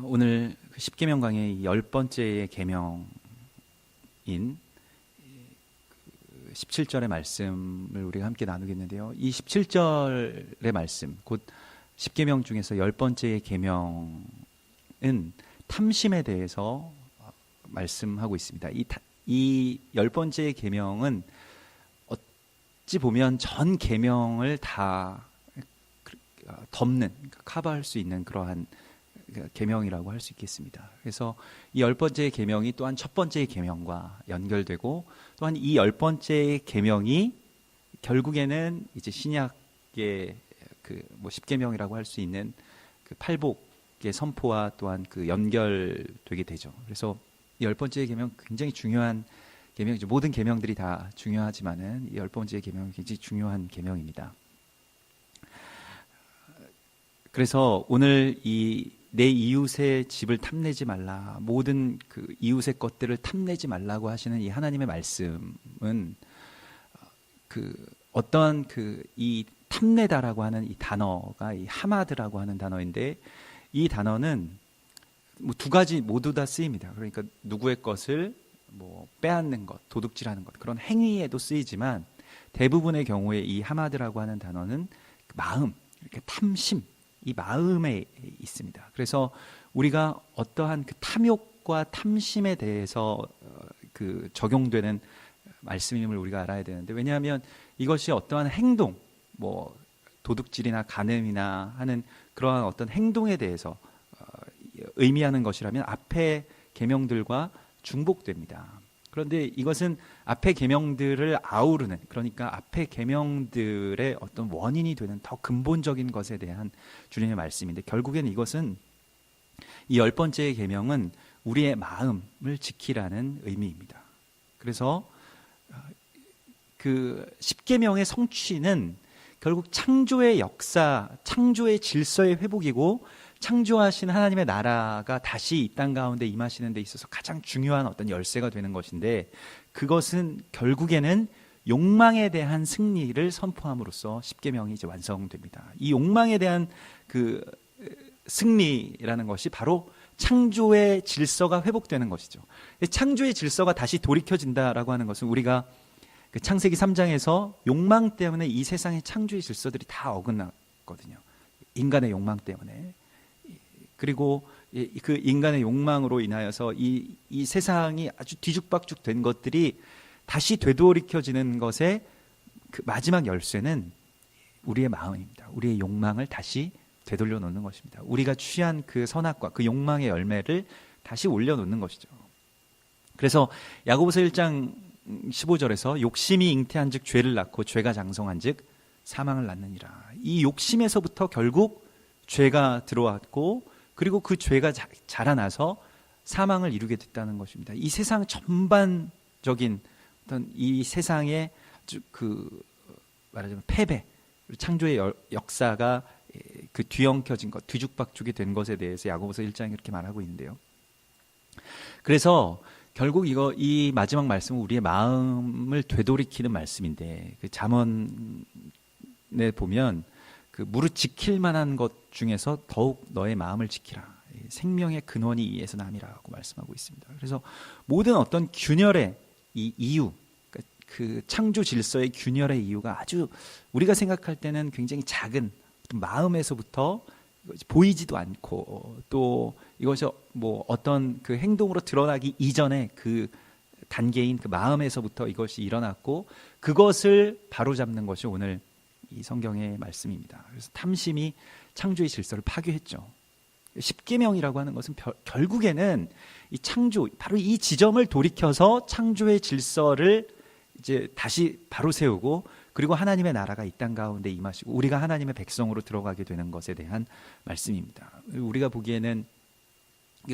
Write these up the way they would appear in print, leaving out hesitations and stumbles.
오늘 십계명 강의 10번째의 계명인 17절의 말씀을 우리가 함께 나누겠는데요. 이 17절의 말씀, 곧 십계명 중에서 10번째의 계명은 탐심에 대해서 말씀하고 있습니다. 이 10번째의 계명은 어찌 보면 전 계명을 다 덮는, 커버할 수 있는 그러한 계명이라고 할 수 있겠습니다. 그래서 이 10번째의 계명이 또한 첫 번째의 계명과 연결되고, 또한 이 10번째의 계명이 결국에는 이제 신약의 십계명이라고 할 수 있는 그 팔복의 선포와 또한 그 연결되게 되죠. 그래서 이 10번째의 계명 굉장히 중요한 계명이죠. 모든 계명들이 다 중요하지만은 이 10번째의 계명은 굉장히 중요한 계명입니다. 그래서 오늘 내 이웃의 집을 탐내지 말라, 모든 그 이웃의 것들을 탐내지 말라고 하시는 이 하나님의 말씀은 어떤 이 탐내다라고 하는 이 단어가 이 하마드라고 하는 단어인데, 이 단어는 두 가지 모두 다 쓰입니다. 그러니까 누구의 것을 빼앗는 것, 도둑질하는 것, 그런 행위에도 쓰이지만, 대부분의 경우에 이 하마드라고 하는 단어는 마음, 이렇게 탐심, 이 마음에 있습니다. 그래서 우리가 어떠한 그 탐욕과 탐심에 대해서 적용되는 말씀임을 우리가 알아야 되는데, 왜냐하면 이것이 어떠한 행동, 도둑질이나 간음이나 하는 그러한 어떤 행동에 대해서 의미하는 것이라면 앞의 계명들과 중복됩니다. 그런데 이것은 앞의 계명들을 아우르는, 그러니까 앞의 계명들의 어떤 원인이 되는 더 근본적인 것에 대한 주님의 말씀인데, 결국에는 이것은 이 10번째의 계명은 우리의 마음을 지키라는 의미입니다. 그래서 그 십계명의 성취는 결국 창조의 역사, 창조의 질서의 회복이고, 창조하신 하나님의 나라가 다시 이 땅 가운데 임하시는 데 있어서 가장 중요한 어떤 열쇠가 되는 것인데, 그것은 결국에는 욕망에 대한 승리를 선포함으로써 십계명이 이제 완성됩니다. 이 욕망에 대한 그 승리라는 것이 바로 창조의 질서가 회복되는 것이죠. 창조의 질서가 다시 돌이켜진다라고 하는 것은, 우리가 그 창세기 3장에서 욕망 때문에 이 세상의 창조의 질서들이 다 어긋났거든요. 인간의 욕망 때문에. 그리고 그 인간의 욕망으로 인하여서 이 세상이 아주 뒤죽박죽 된 것들이 다시 되돌이켜지는 것의 그 마지막 열쇠는 우리의 마음입니다. 우리의 욕망을 다시 되돌려 놓는 것입니다. 우리가 취한 그 선악과 그 욕망의 열매를 다시 올려놓는 것이죠. 그래서 야고보서 1장 15절에서 욕심이 잉태한 즉 죄를 낳고 죄가 장성한 즉 사망을 낳느니라. 이 욕심에서부터 결국 죄가 들어왔고, 그리고 그 죄가 자라나서 사망을 이루게 됐다는 것입니다. 이 세상 전반적인 어떤 이 세상의 말하자면 패배, 창조의 역사가 그 뒤엉켜진 것, 뒤죽박죽이 된 것에 대해서 야고보서 1장이 이렇게 말하고 있는데요. 그래서 결국 이 마지막 말씀은 우리의 마음을 되돌이키는 말씀인데, 그 잠언에 보면 그 무릇 지킬 만한 것 중에서 더욱 너의 마음을 지키라. 생명의 근원이 이에서 남이라고 말씀하고 있습니다. 그래서 모든 어떤 균열의 이 이유, 그 창조 질서의 균열의 이유가 아주 우리가 생각할 때는 굉장히 작은 마음에서부터 보이지도 않고, 또 이것이 어떤 그 행동으로 드러나기 이전에 그 단계인 그 마음에서부터 이것이 일어났고, 그것을 바로잡는 것이 오늘 이 성경의 말씀입니다. 그래서 탐심이 창조의 질서를 파괴했죠. 십계명이라고 하는 것은 결국에는 이 창조, 바로 이 지점을 돌이켜서 창조의 질서를 이제 다시 바로 세우고, 그리고 하나님의 나라가 이 땅 가운데 임하시고 우리가 하나님의 백성으로 들어가게 되는 것에 대한 말씀입니다. 우리가 보기에는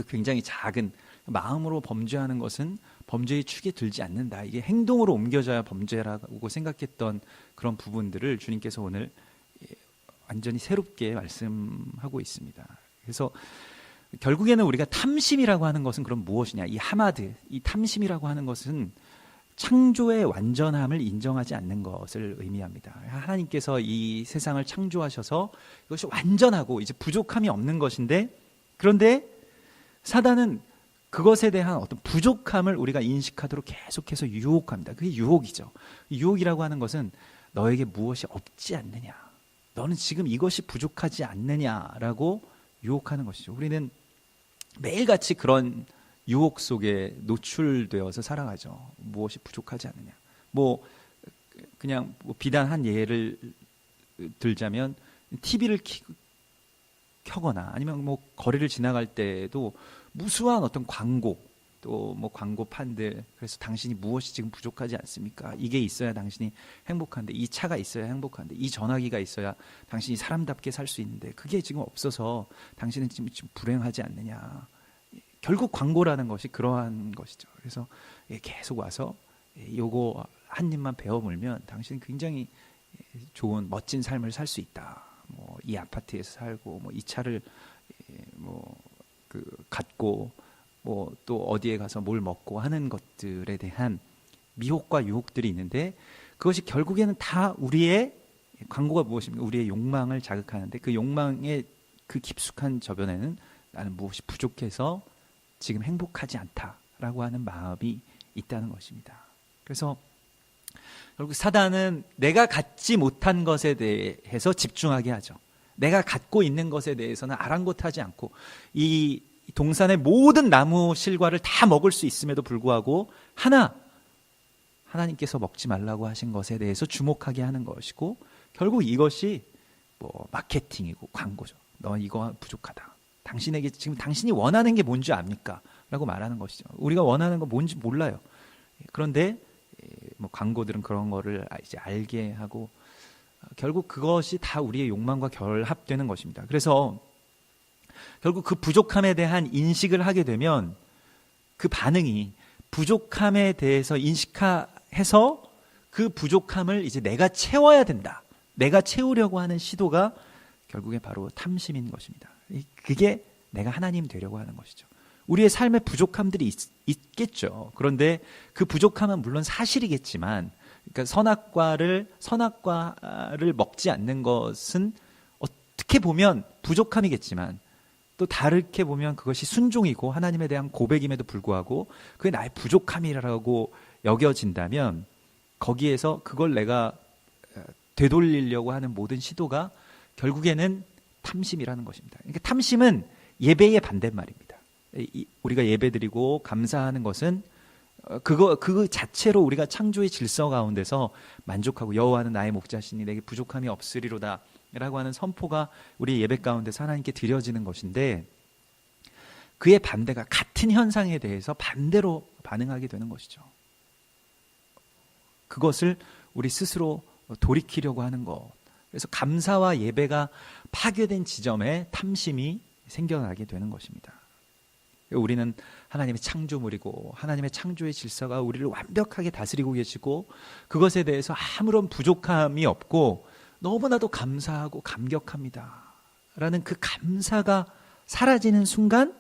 굉장히 작은, 마음으로 범죄하는 것은 범죄의 축에 들지 않는다, 이게 행동으로 옮겨져야 범죄라고 생각했던 그런 부분들을 주님께서 오늘 완전히 새롭게 말씀하고 있습니다. 그래서 결국에는 우리가 탐심이라고 하는 것은 그럼 무엇이냐, 이 하마드, 이 탐심이라고 하는 것은 창조의 완전함을 인정하지 않는 것을 의미합니다. 하나님께서 이 세상을 창조하셔서 이것이 완전하고 이제 부족함이 없는 것인데, 그런데 사단은 그것에 대한 어떤 부족함을 우리가 인식하도록 계속해서 유혹합니다. 그게 유혹이죠. 유혹이라고 하는 것은 너에게 무엇이 없지 않느냐, 너는 지금 이것이 부족하지 않느냐라고 유혹하는 것이죠. 우리는 매일같이 그런 유혹 속에 노출되어서 살아가죠. 무엇이 부족하지 않느냐. 그냥 비단 한 예를 들자면 TV를 켜거나 아니면 거리를 지나갈 때도 무수한 어떤 광고, 또 광고판들, 그래서 당신이 무엇이 지금 부족하지 않습니까? 이게 있어야 당신이 행복한데, 이 차가 있어야 행복한데, 이 전화기가 있어야 당신이 사람답게 살 수 있는데, 그게 지금 없어서 당신은 지금 불행하지 않느냐. 결국 광고라는 것이 그러한 것이죠. 그래서 계속 와서 요거 한 입만 베어 물면 당신은 굉장히 좋은 멋진 삶을 살 수 있다. 이 아파트에서 살고 이 차를 갖고 또 어디에 가서 뭘 먹고 하는 것들에 대한 미혹과 유혹들이 있는데, 그것이 결국에는 다 우리의, 광고가 무엇입니까? 우리의 욕망을 자극하는데, 그 욕망의 그 깊숙한 저변에는 나는 무엇이 부족해서 지금 행복하지 않다라고 하는 마음이 있다는 것입니다. 그래서 결국 사단은 내가 갖지 못한 것에 대해서 집중하게 하죠. 내가 갖고 있는 것에 대해서는 아랑곳하지 않고, 이 동산의 모든 나무 실과를 다 먹을 수 있음에도 불구하고 하나님께서 먹지 말라고 하신 것에 대해서 주목하게 하는 것이고, 결국 이것이 마케팅이고 광고죠. 너 이거 부족하다. 당신에게 지금 당신이 원하는 게 뭔지 압니까? 라고 말하는 것이죠. 우리가 원하는 건 뭔지 몰라요. 그런데 광고들은 그런 거를 이제 알게 하고, 결국 그것이 다 우리의 욕망과 결합되는 것입니다. 그래서 결국 그 부족함에 대한 인식을 하게 되면 그 반응이 부족함에 대해서 인식해서 그 부족함을 이제 내가 채워야 된다, 내가 채우려고 하는 시도가 결국에 바로 탐심인 것입니다. 그게 내가 하나님 되려고 하는 것이죠. 우리의 삶에 부족함들이 있겠죠. 그런데 그 부족함은 물론 사실이겠지만, 그러니까 선악과를 먹지 않는 것은 어떻게 보면 부족함이겠지만, 또 다르게 보면 그것이 순종이고 하나님에 대한 고백임에도 불구하고 그게 나의 부족함이라고 여겨진다면, 거기에서 그걸 내가 되돌리려고 하는 모든 시도가 결국에는 탐심이라는 것입니다. 그러니까 탐심은 예배의 반대말입니다. 우리가 예배드리고 감사하는 것은 그 자체로 우리가 창조의 질서 가운데서 만족하고, 여호와는 나의 목자시니 내게 부족함이 없으리로다 라고 하는 선포가 우리 예배 가운데서 하나님께 드려지는 것인데, 그의 반대가 같은 현상에 대해서 반대로 반응하게 되는 것이죠. 그것을 우리 스스로 돌이키려고 하는 것. 그래서 감사와 예배가 파괴된 지점에 탐심이 생겨나게 되는 것입니다. 우리는 하나님의 창조물이고 하나님의 창조의 질서가 우리를 완벽하게 다스리고 계시고, 그것에 대해서 아무런 부족함이 없고 너무나도 감사하고 감격합니다 라는 그 감사가 사라지는 순간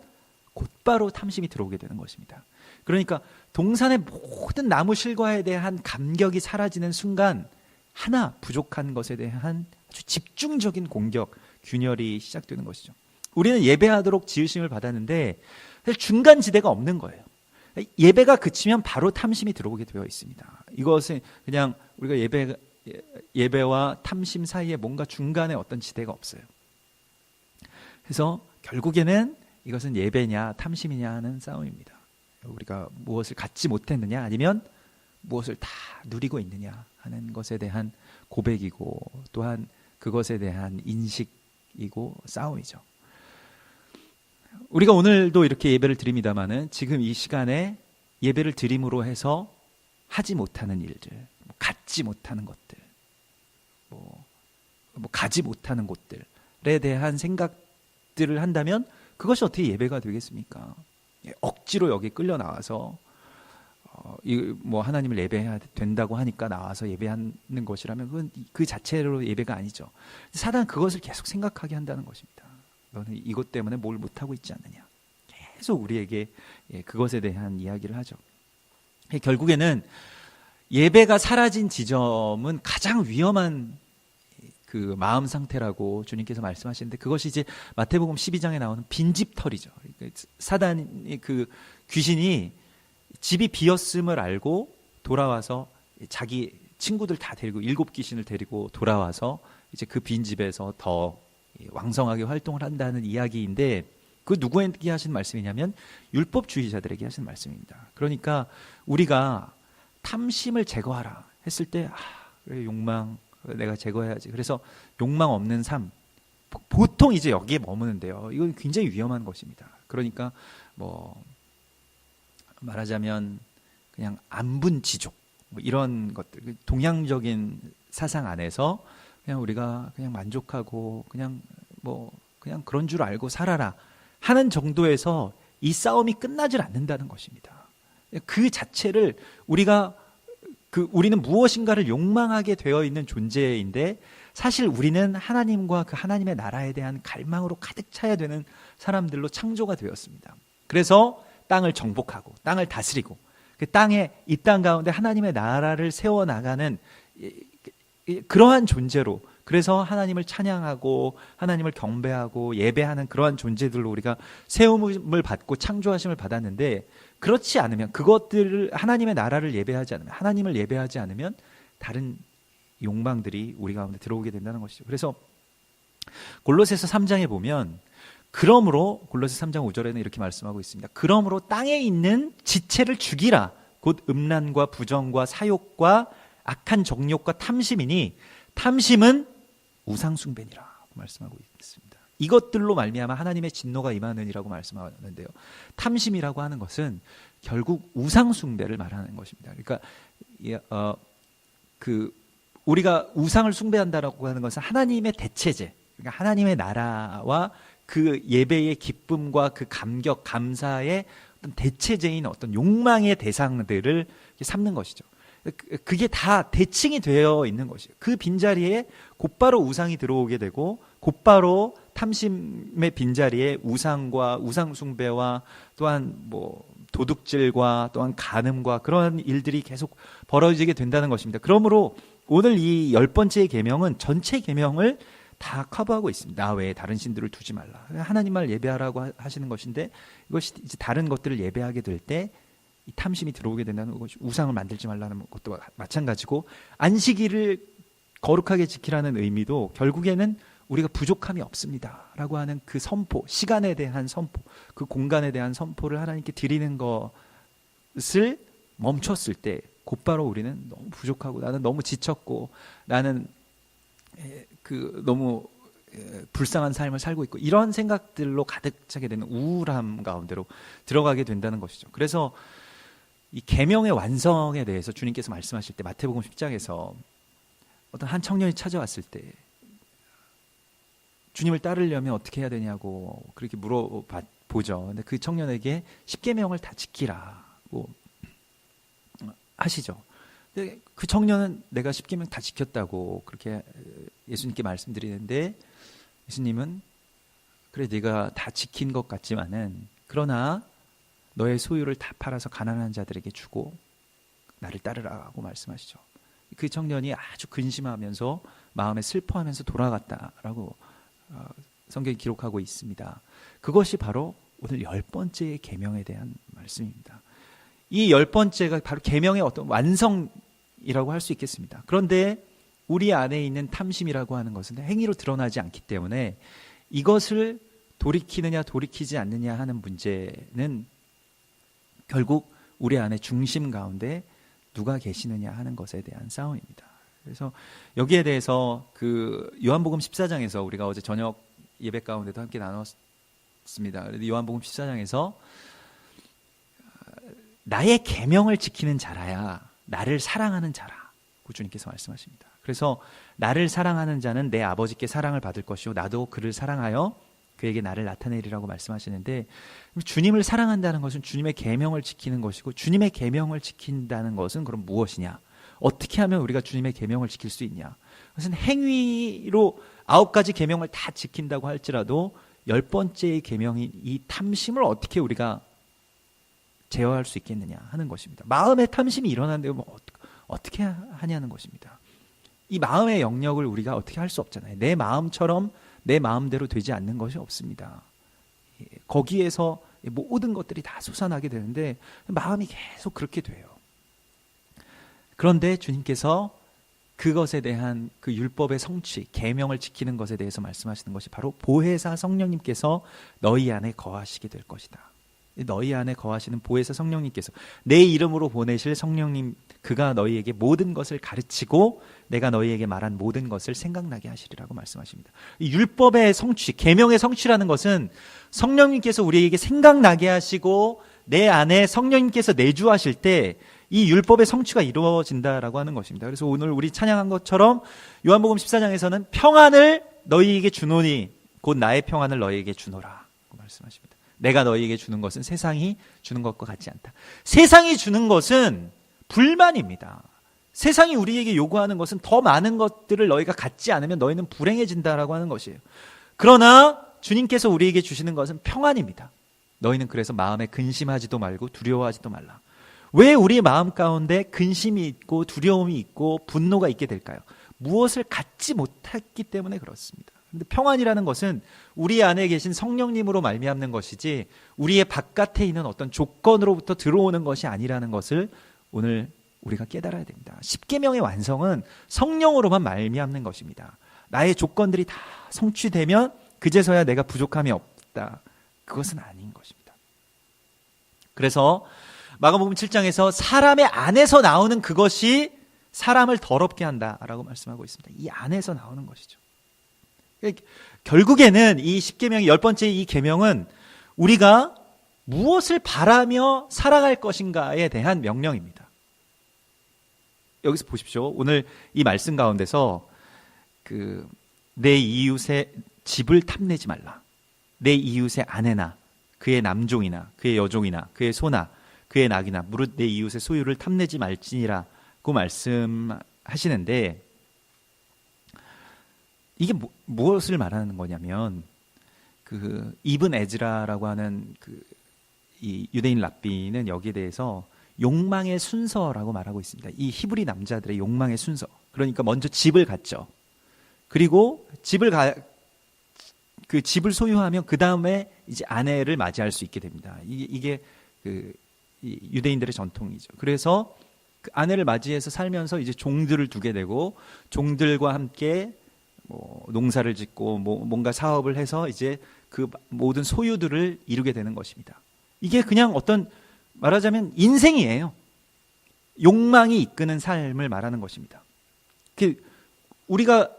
곧바로 탐심이 들어오게 되는 것입니다. 그러니까 동산의 모든 나무 실과에 대한 감격이 사라지는 순간 하나 부족한 것에 대한 아주 집중적인 공격, 균열이 시작되는 것이죠. 우리는 예배하도록 지으심을 받았는데 사실 중간 지대가 없는 거예요. 예배가 그치면 바로 탐심이 들어오게 되어 있습니다. 이것은 그냥 우리가 예배와 탐심 사이에 뭔가 중간에 어떤 지대가 없어요. 그래서 결국에는 이것은 예배냐 탐심이냐 하는 싸움입니다. 우리가 무엇을 갖지 못했느냐 아니면 무엇을 다 누리고 있느냐 하는 것에 대한 고백이고, 또한 그것에 대한 인식이고 싸움이죠. 우리가 오늘도 이렇게 예배를 드립니다마는 지금 이 시간에 예배를 드림으로 해서 하지 못하는 일들, 갖지 못하는 것들, 가지 못하는 곳들에 대한 생각들을 한다면 그것이 어떻게 예배가 되겠습니까? 억지로 여기 끌려 나와서 하나님을 예배해야 된다고 하니까 나와서 예배하는 것이라면 그건 그 자체로 예배가 아니죠. 사단은 그것을 계속 생각하게 한다는 것입니다. 너는 이것 때문에 뭘 못하고 있지 않느냐. 계속 우리에게 그것에 대한 이야기를 하죠. 결국에는 예배가 사라진 지점은 가장 위험한 그 마음 상태라고 주님께서 말씀하시는데, 그것이 이제 마태복음 12장에 나오는 빈집털이죠. 그러니까 사단이, 그 귀신이 집이 비었음을 알고 돌아와서 자기 친구들 다 데리고, 7귀신을 데리고 돌아와서 이제 그 빈집에서 더 왕성하게 활동을 한다는 이야기인데, 그 누구에게 하신 말씀이냐면 율법주의자들에게 하신 말씀입니다. 그러니까 우리가 탐심을 제거하라 했을 때, 그래, 욕망 내가 제거해야지. 그래서 욕망 없는 삶, 보통 이제 여기에 머무는데요. 이건 굉장히 위험한 것입니다. 그러니까 뭐 말하자면 그냥 안분지족, 뭐 이런 것들, 동양적인 사상 안에서 그냥 우리가 그냥 만족하고 그냥 뭐 그냥 그런 줄 알고 살아라 하는 정도에서 이 싸움이 끝나질 않는다는 것입니다. 그 자체를 우리는 무엇인가를 욕망하게 되어 있는 존재인데, 사실 우리는 하나님과 그 하나님의 나라에 대한 갈망으로 가득 차야 되는 사람들로 창조가 되었습니다. 그래서 땅을 정복하고 땅을 다스리고 그 이 땅 가운데 하나님의 나라를 세워나가는 그러한 존재로, 그래서 하나님을 찬양하고 하나님을 경배하고 예배하는 그러한 존재들로 우리가 세움을 받고 창조하심을 받았는데, 그렇지 않으면, 그것들을, 하나님의 나라를 예배하지 않으면, 하나님을 예배하지 않으면 다른 욕망들이 우리 가운데 들어오게 된다는 것이죠. 그래서 골로새서 3장에 보면, 그러므로 골로새 3장 5절에는 이렇게 말씀하고 있습니다. 그러므로 땅에 있는 지체를 죽이라. 곧 음란과 부정과 사욕과 악한 정욕과 탐심이니 탐심은 우상숭배니라 말씀하고 있습니다. 이것들로 말미암아 하나님의 진노가 임하느니라고 말씀하는데요. 탐심이라고 하는 것은 결국 우상숭배를 말하는 것입니다. 그러니까 우리가 우상을 숭배한다라고 하는 것은 하나님의 대체제, 그러니까 하나님의 나라와 그 예배의 기쁨과 그 감격, 감사의 어떤 대체제인 어떤 욕망의 대상들을 삼는 것이죠. 그게 다 대칭이 되어 있는 것이에요. 그 빈자리에 곧바로 우상이 들어오게 되고, 곧바로 탐심의 빈자리에 우상과 우상숭배와 또한 뭐 도둑질과 또한 간음과 그런 일들이 계속 벌어지게 된다는 것입니다. 그러므로 오늘 이 10번째 계명은 전체 계명을 다 커버하고 있습니다. 나 외에 다른 신들을 두지 말라. 하나님만 예배하라고 하시는 것인데, 이것이 이제 다른 것들을 예배하게 될 때 이 탐심이 들어오게 된다는 것이, 우상을 만들지 말라는 것도 마찬가지고, 안식일을 거룩하게 지키라는 의미도 결국에는 우리가 부족함이 없습니다라고 하는 그 선포, 시간에 대한 선포, 그 공간에 대한 선포를 하나님께 드리는 것을 멈췄을 때 곧바로 우리는 너무 부족하고, 나는 너무 지쳤고, 나는 너무 불쌍한 삶을 살고 있고, 이런 생각들로 가득 차게 되는 우울함 가운데로 들어가게 된다는 것이죠. 그래서 이 계명의 완성에 대해서 주님께서 말씀하실 때, 마태복음 10장에서 어떤 한 청년이 찾아왔을 때 주님을 따르려면 어떻게 해야 되냐고 그렇게 물어보죠. 근데 그 청년에게 10계명을 다 지키라고 하시죠. 근데 그 청년은 내가 10계명 다 지켰다고 그렇게 예수님께 말씀드리는데, 예수님은 그래, 네가 다 지킨 것 같지만은, 그러나 너의 소유를 다 팔아서 가난한 자들에게 주고 나를 따르라고 말씀하시죠. 그 청년이 아주 근심하면서 마음에 슬퍼하면서 돌아갔다라고 성경이 기록하고 있습니다. 그것이 바로 오늘 10번째 계명에 대한 말씀입니다. 이 10번째가 바로 계명의 어떤 완성이라고 할 수 있겠습니다. 그런데 우리 안에 있는 탐심이라고 하는 것은 행위로 드러나지 않기 때문에, 이것을 돌이키느냐 돌이키지 않느냐 하는 문제는 결국 우리 안에 중심 가운데 누가 계시느냐 하는 것에 대한 싸움입니다. 그래서 여기에 대해서 그 요한복음 14장에서 우리가 어제 저녁 예배 가운데도 함께 나눴습니다. 요한복음 14장에서 나의 계명을 지키는 자라야 나를 사랑하는 자라고 주님께서 말씀하십니다. 그래서 나를 사랑하는 자는 내 아버지께 사랑을 받을 것이요 나도 그를 사랑하여 그에게 나를 나타내리라고 말씀하시는데, 주님을 사랑한다는 것은 주님의 계명을 지키는 것이고, 주님의 계명을 지킨다는 것은 그럼 무엇이냐? 어떻게 하면 우리가 주님의 계명을 지킬 수 있냐? 그것은 행위로 9가지 계명을 다 지킨다고 할지라도 10번째의 계명인 이 탐심을 어떻게 우리가 제어할 수 있겠느냐 하는 것입니다. 마음의 탐심이 일어나는데 뭐 어떻게 하냐는 것입니다. 이 마음의 영역을 우리가 어떻게 할 수 없잖아요. 내 마음처럼 내 마음대로 되지 않는 것이 없습니다. 거기에서 모든 것들이 다 솟아나게 되는데 마음이 계속 그렇게 돼요. 그런데 주님께서 그것에 대한 그 율법의 성취, 계명을 지키는 것에 대해서 말씀하시는 것이 바로 보혜사 성령님께서 너희 안에 거하시게 될 것이다. 너희 안에 거하시는 보혜사 성령님께서 내 이름으로 보내실 성령님, 그가 너희에게 모든 것을 가르치고 내가 너희에게 말한 모든 것을 생각나게 하시리라고 말씀하십니다. 이 율법의 성취, 계명의 성취라는 것은 성령님께서 우리에게 생각나게 하시고 내 안에 성령님께서 내주하실 때 이 율법의 성취가 이루어진다라고 하는 것입니다. 그래서 오늘 우리 찬양한 것처럼 요한복음 14장에서는 평안을 너희에게 주노니 곧 나의 평안을 너희에게 주노라 말씀하십니다. 내가 너희에게 주는 것은 세상이 주는 것과 같지 않다. 세상이 주는 것은 불만입니다. 세상이 우리에게 요구하는 것은 더 많은 것들을 너희가 갖지 않으면 너희는 불행해진다라고 하는 것이에요. 그러나 주님께서 우리에게 주시는 것은 평안입니다. 너희는 그래서 마음에 근심하지도 말고 두려워하지도 말라. 왜 우리의 마음 가운데 근심이 있고 두려움이 있고 분노가 있게 될까요? 무엇을 갖지 못했기 때문에 그렇습니다. 그런데 평안이라는 것은 우리 안에 계신 성령님으로 말미암는 것이지 우리의 바깥에 있는 어떤 조건으로부터 들어오는 것이 아니라는 것을 오늘 우리가 깨달아야 됩니다. 십계명의 완성은 성령으로만 말미암는 것입니다. 나의 조건들이 다 성취되면 그제서야 내가 부족함이 없다. 그것은 아닌 것입니다. 그래서 마가복음 7장에서 사람의 안에서 나오는 그것이 사람을 더럽게 한다라고 말씀하고 있습니다. 이 안에서 나오는 것이죠. 결국에는 이 십계명의 10번째 이 계명은 우리가 무엇을 바라며 살아갈 것인가에 대한 명령입니다. 여기서 보십시오. 오늘 이 말씀 가운데서 내 이웃의 집을 탐내지 말라. 내 이웃의 아내나 그의 남종이나 그의 여종이나 그의 소나 그의 낙이나 무릇 내 이웃의 소유를 탐내지 말지니라고 말씀하시는데 이게 무엇을 말하는 거냐면 이븐 에즈라라고 하는 이 유대인 랍비는 여기에 대해서 욕망의 순서라고 말하고 있습니다. 이 히브리 남자들의 욕망의 순서. 그러니까 먼저 집을 갖죠. 그리고 집을 소유하면 그 다음에 이제 아내를 맞이할 수 있게 됩니다. 이게 이 유대인들의 전통이죠. 그래서 그 아내를 맞이해서 살면서 이제 종들을 두게 되고 종들과 함께 농사를 짓고 뭔가 사업을 해서 이제 그 모든 소유들을 이루게 되는 것입니다. 이게 그냥 어떤 말하자면 인생이에요. 욕망이 이끄는 삶을 말하는 것입니다. 우리가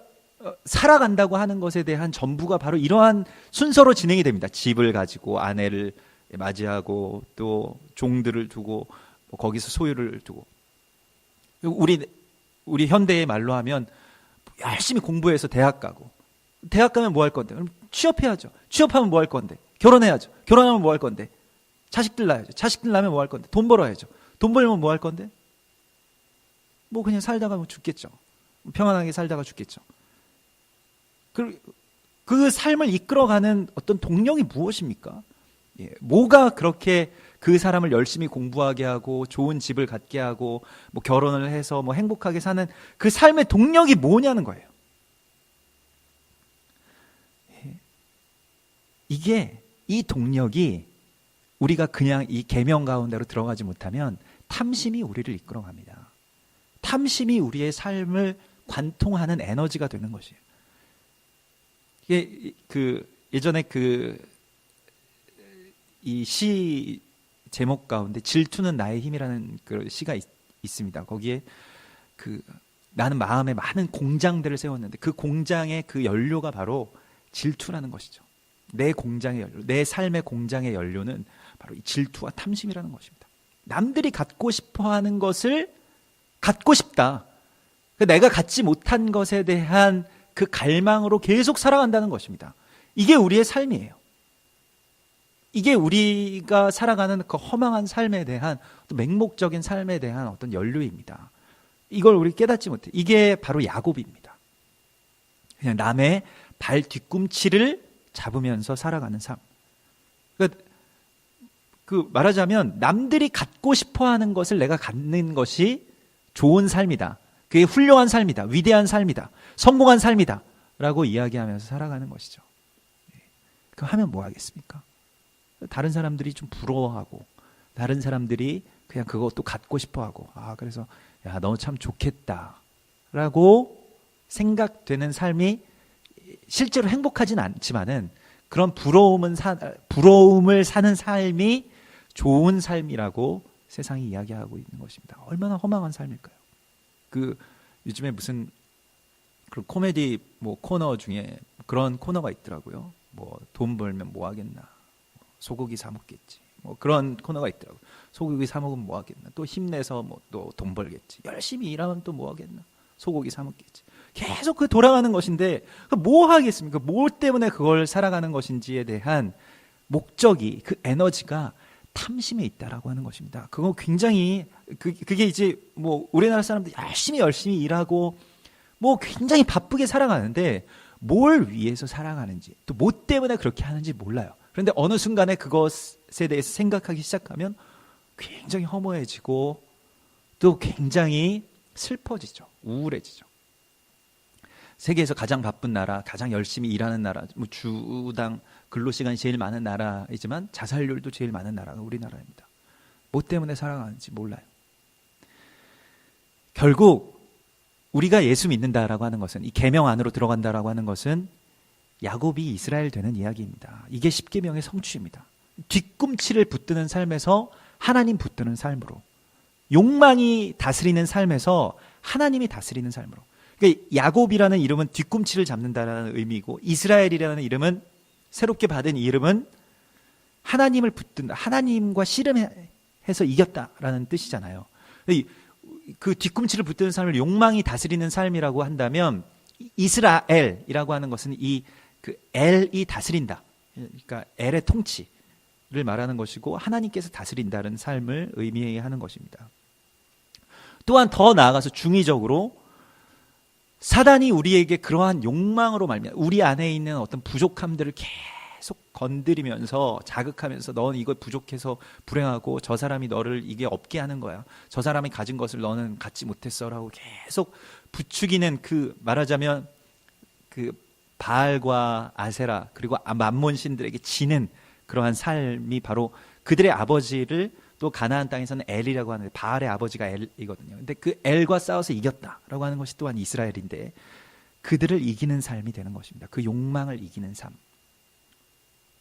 살아간다고 하는 것에 대한 전부가 바로 이러한 순서로 진행이 됩니다. 집을 가지고 아내를 맞이하고 또 종들을 두고 거기서 소유를 두고 우리 현대의 말로 하면 열심히 공부해서 대학 가고 대학 가면 뭐 할 건데? 그럼 취업해야죠. 취업하면 뭐 할 건데? 결혼해야죠. 결혼하면 뭐 할 건데? 자식들 낳아야죠. 자식들 낳으면 뭐 할 건데? 돈 벌어야죠. 돈 벌면 뭐 할 건데? 뭐 그냥 살다가 죽겠죠. 평안하게 살다가 죽겠죠. 그 삶을 이끌어가는 어떤 동력이 무엇입니까? 뭐가 그렇게 그 사람을 열심히 공부하게 하고 좋은 집을 갖게 하고 뭐 결혼을 해서 뭐 행복하게 사는 그 삶의 동력이 뭐냐는 거예요. 이 동력이 우리가 그냥 이 계명 가운데로 들어가지 못하면 탐심이 우리를 이끌어갑니다. 탐심이 우리의 삶을 관통하는 에너지가 되는 것이에요. 이게 예전에 이 시 제목 가운데 질투는 나의 힘이라는 그 시가 있습니다. 거기에 나는 마음에 많은 공장들을 세웠는데 그 공장의 그 연료가 바로 질투라는 것이죠. 내 공장의 연료, 내 삶의 공장의 연료는 바로 이 질투와 탐심이라는 것입니다. 남들이 갖고 싶어하는 것을 갖고 싶다. 내가 갖지 못한 것에 대한 그 갈망으로 계속 살아간다는 것입니다. 이게 우리의 삶이에요. 이게 우리가 살아가는 그 허망한 삶에 대한 맹목적인 삶에 대한 어떤 연료입니다. 이걸 우리 깨닫지 못해. 이게 바로 야곱입니다. 그냥 남의 발 뒤꿈치를 잡으면서 살아가는 삶. 말하자면 남들이 갖고 싶어하는 것을 내가 갖는 것이 좋은 삶이다. 그게 훌륭한 삶이다, 위대한 삶이다, 성공한 삶이다 라고 이야기하면서 살아가는 것이죠. 그럼 하면 뭐 하겠습니까? 다른 사람들이 좀 부러워하고 다른 사람들이 그냥 그것도 갖고 싶어하고 그래서 야, 너 참 좋겠다 라고 생각되는 삶이 실제로 행복하진 않지만은 그런 부러움을 사는 삶이 좋은 삶이라고 세상이 이야기하고 있는 것입니다. 얼마나 허망한 삶일까요? 요즘에 무슨 그런 코미디 코너 중에 그런 코너가 있더라고요. 돈 벌면 뭐 하겠나, 소고기 사 먹겠지, 그런 코너가 있더라고요. 소고기 사 먹으면 뭐 하겠나, 또 힘내서 또 돈 벌겠지, 열심히 일하면 또 뭐 하겠나, 소고기 사 먹겠지. 계속 그 돌아가는 것인데 뭐 하겠습니까? 뭐 때문에 그걸 살아가는 것인지에 대한 목적이, 그 에너지가 탐심에 있다라고 하는 것입니다. 그거 굉장히 그게 이제 우리나라 사람들 열심히 일하고 굉장히 바쁘게 살아가는데 뭘 위해서 살아가는지, 또 뭐 때문에 그렇게 하는지 몰라요. 그런데 어느 순간에 그것에 대해서 생각하기 시작하면 굉장히 허무해지고 또 굉장히 슬퍼지죠. 우울해지죠. 세계에서 가장 바쁜 나라, 가장 열심히 일하는 나라, 주당 근로시간이 제일 많은 나라이지만 자살률도 제일 많은 나라가 우리나라입니다. 뭐 때문에 살아가는지 몰라요. 결국 우리가 예수 믿는다라고 하는 것은, 이 계명 안으로 들어간다라고 하는 것은 야곱이 이스라엘 되는 이야기입니다. 이게 십계명의 성취입니다. 뒤꿈치를 붙드는 삶에서 하나님 붙드는 삶으로, 욕망이 다스리는 삶에서 하나님이 다스리는 삶으로. 그러니까 야곱이라는 이름은 뒤꿈치를 잡는다라는 의미이고, 이스라엘이라는 이름은, 새롭게 받은 이름은 하나님을 붙든다, 하나님과 씨름해서 이겼다라는 뜻이잖아요. 그 뒤꿈치를 붙드는 삶을 욕망이 다스리는 삶이라고 한다면, 이스라엘이라고 하는 것은 그 엘이 다스린다, 그러니까 엘의 통치를 말하는 것이고, 하나님께서 다스린다는 삶을 의미하는 것입니다. 또한 더 나아가서 중의적으로 사단이 우리에게 그러한 욕망으로 말미암아 우리 안에 있는 어떤 부족함들을 계속 건드리면서 자극하면서, 넌 이거 부족해서 불행하고 저 사람이 너를 이게 없게 하는 거야, 저 사람이 가진 것을 너는 갖지 못했어라고 계속 부추기는, 말하자면 그 바알과 아세라 그리고 맘몬 신들에게 지는 그러한 삶이 바로 그들의 아버지를, 또 가나안 땅에서는 엘이라고 하는데 바알의 아버지가 엘이거든요. 근데 그 엘과 싸워서 이겼다라고 하는 것이 또한 이스라엘인데, 그들을 이기는 삶이 되는 것입니다. 그 욕망을 이기는 삶.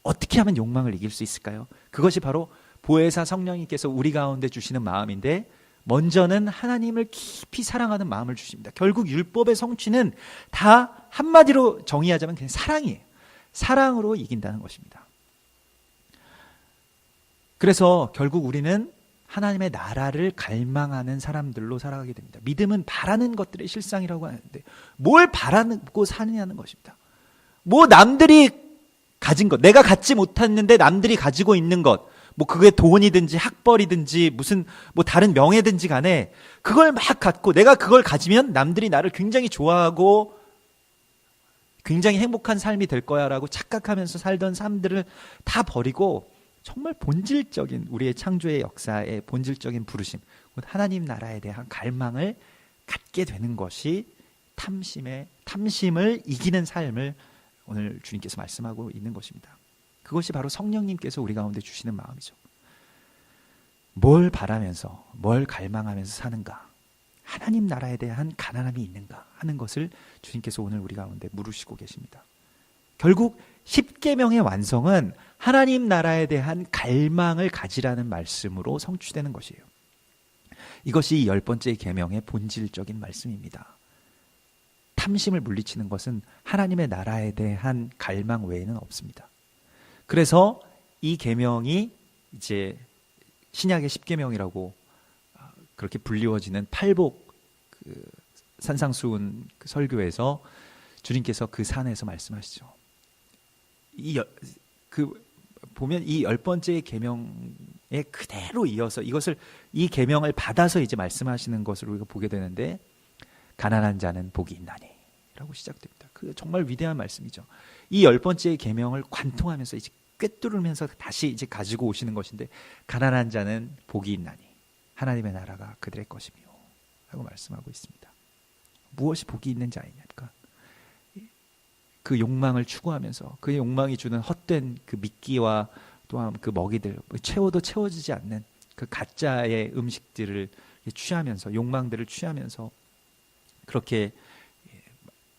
어떻게 하면 욕망을 이길 수 있을까요? 그것이 바로 보혜사 성령님께서 우리 가운데 주시는 마음인데, 먼저는 하나님을 깊이 사랑하는 마음을 주십니다. 결국 율법의 성취는 다 한마디로 정의하자면 그냥 사랑이에요. 사랑으로 이긴다는 것입니다. 그래서 결국 우리는 하나님의 나라를 갈망하는 사람들로 살아가게 됩니다. 믿음은 바라는 것들의 실상이라고 하는데, 뭘 바라고 사느냐는 것입니다. 남들이 가진 것, 내가 갖지 못했는데 남들이 가지고 있는 것, 그게 돈이든지 학벌이든지 무슨 다른 명예든지 간에 그걸 막 갖고 내가 그걸 가지면 남들이 나를 굉장히 좋아하고 굉장히 행복한 삶이 될 거야 라고 착각하면서 살던 삶들을 다 버리고, 정말 본질적인 우리의 창조의 역사의 본질적인 부르심, 하나님 나라에 대한 갈망을 갖게 되는 것이 탐심을 이기는 삶을 오늘 주님께서 말씀하고 있는 것입니다. 그것이 바로 성령님께서 우리 가운데 주시는 마음이죠. 뭘 바라면서, 뭘 갈망하면서 사는가, 하나님 나라에 대한 가난함이 있는가 하는 것을 주님께서 오늘 우리 가운데 물으시고 계십니다. 결국 십계명의 완성은 하나님 나라에 대한 갈망을 가지라는 말씀으로 성취되는 것이에요. 이것이 10번째 계명의 본질적인 말씀입니다. 탐심을 물리치는 것은 하나님의 나라에 대한 갈망 외에는 없습니다. 그래서 이 계명이 이제 신약의 십계명이라고 그렇게 불리워지는 팔복 산상수훈 설교에서 주님께서 그 산에서 말씀하시죠. 보면 이 10번째 계명에 그대로 이어서 이 계명을 받아서 이제 말씀하시는 것을 우리가 보게 되는데, 가난한 자는 복이 있나니 라고 시작됩니다. 그 정말 위대한 말씀이죠. 이 10번째 계명을 관통하면서 이제 꿰뚫으면서 다시 이제 가지고 오시는 것인데, 가난한 자는 복이 있나니 하나님의 나라가 그들의 것이며 라고 말씀하고 있습니다. 무엇이 복이 있는 자이냐니까. 그 욕망을 추구하면서 그 욕망이 주는 헛된 그 미끼와 또한 그 먹이들, 채워도 채워지지 않는 그 가짜의 음식들을 취하면서, 욕망들을 취하면서 그렇게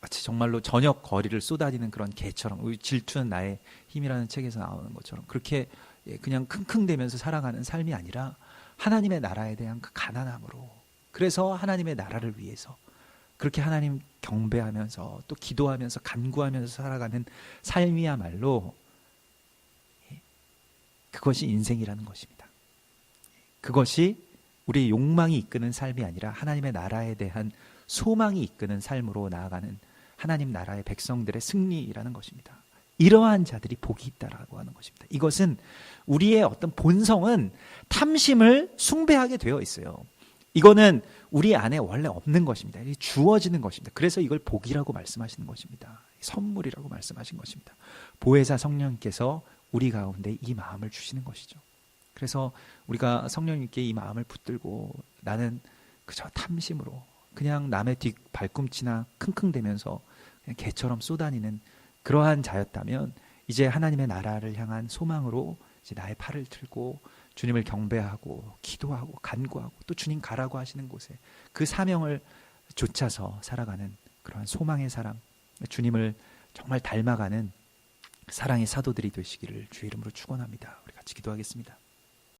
마치 정말로 저녁 거리를 쏘다니는 그런 개처럼, 질투는 나의 힘이라는 책에서 나오는 것처럼 그렇게 그냥 킁킁대면서 살아가는 삶이 아니라 하나님의 나라에 대한 그 가난함으로, 그래서 하나님의 나라를 위해서 그렇게 하나님 경배하면서 또 기도하면서 간구하면서 살아가는 삶이야말로 그것이 인생이라는 것입니다. 그것이 우리의 욕망이 이끄는 삶이 아니라 하나님의 나라에 대한 소망이 이끄는 삶으로 나아가는 하나님 나라의 백성들의 승리라는 것입니다. 이러한 자들이 복이 있다라고 하는 것입니다. 이것은 우리의 어떤 본성은 탐심을 숭배하게 되어 있어요. 이거는 우리 안에 원래 없는 것입니다. 주어지는 것입니다. 그래서 이걸 복이라고 말씀하시는 것입니다. 선물이라고 말씀하신 것입니다. 보혜사 성령님께서 우리 가운데 이 마음을 주시는 것이죠. 그래서 우리가 성령님께 이 마음을 붙들고 나는 그저 탐심으로 그냥 남의 뒷 발꿈치나 킁킁대면서 그냥 개처럼 쏘다니는 그러한 자였다면 이제 하나님의 나라를 향한 소망으로 이제 나의 팔을 들고 주님을 경배하고 기도하고 간구하고 또 주님 가라고 하시는 곳에 그 사명을 좇아서 살아가는 그러한 소망의 사람, 주님을 정말 닮아가는 사랑의 사도들이 되시기를 주의 이름으로 축원합니다. 우리 같이 기도하겠습니다.